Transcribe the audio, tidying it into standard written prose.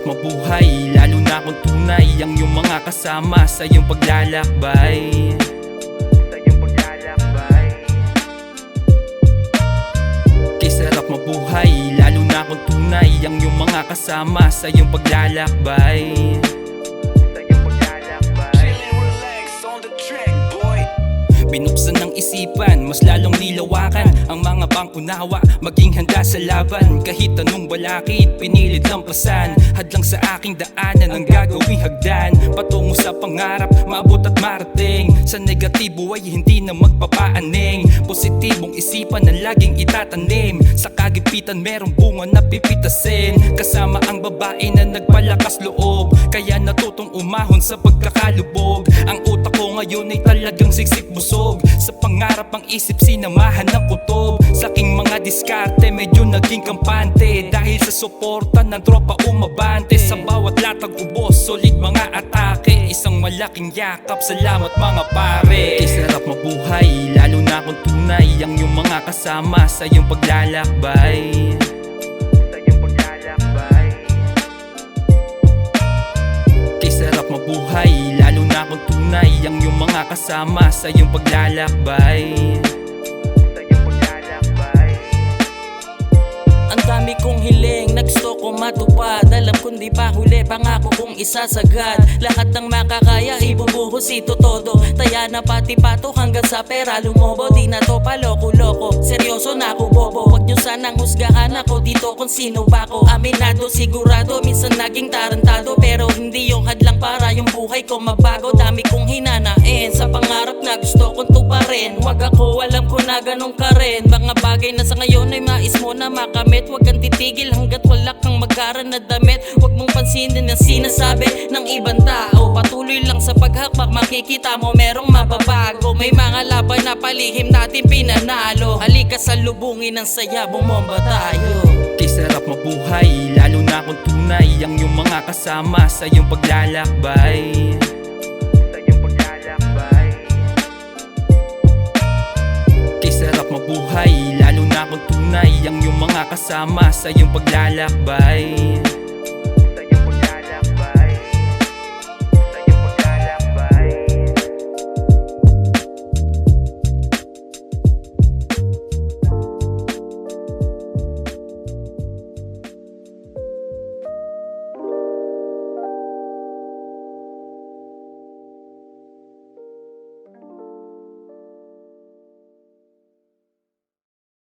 mabuhay, lalo na kung tunay ang iyong mga kasama sa iyong paglalakbay. Kay sarap mabuhay, lalo na kung tunay ang iyong mga kasama sa iyong paglalakbay. Binuksan ng isipan, mas lalong nilawakan ang mga pang-unawa, maging handa sa laban. Kahit anong balakid, pinilit lampasan. Hadlang sa aking daanan ang gagawing hagdan, patungo sa pangarap, maabot at marating. Sa negatibo ay hindi na magpapaaning, positibong isipan na laging itatanim. Sa kagipitan merong bunga na pipitasin, kasama ang babae na nagpalakas loob, kaya natutong umahon sa pagkakalubog. Ang utak ko ngayon ay talagang siksik busog, sa pangarap ang isip sinamahan ng kutob. Sa aking mga diskarte medyo naging kampante, dahil sa suporta ng tropa umabante. Sa bawat latag ubos, solid mga atake, isang malaking yakap, salamat mga pare. Kay sarap mabuhay, lalo na kung tunay ang iyong mga kasama sa iyong paglalakbay. Kay sarap mabuhay, lalo na kung tunay ang iyong mga kasama sa iyong paglalakbay. Ang dami kong hiling, nagsto ko matupad. Alam kong di pa huli, pangako kong isasagad. Lahat ng makakaya, ibubuhos ito todo. Taya na pati pato hanggang sa pera lumobo. Di na to paloko-loko, seryoso na ako bobo. Huwag nyo sanang husgahan ako dito kung sino ba ko. Aminado, sigurado, minsan naging tarantado, pero hindi yung hadlang para yung buhay ko mabago. Dami kong hinanain, sa pangarap na gusto kong tuparin. Wag ako, alam ko na ganun ka rin. Mga bagay na sa ngayon ay mais mo na makamit. Huwag kang titigil hanggat wala kang magkaran na damit. Huwag mong pansinin ang sinasabi ng ibang tao. Patuloy lang sa paghakbak, makikita mo merong mababago. May mga laban na palihim natin pinanalo. Halika sa lubungin ng saya, bumomba tayo. Kay sarap mabuhay, lalo na kung tunay ang iyong mga kasama sa iyong paglalakbay. Kay sarap mabuhay, lalo na kung tunay ang iyong mga kasama sa iyong paglalakbay.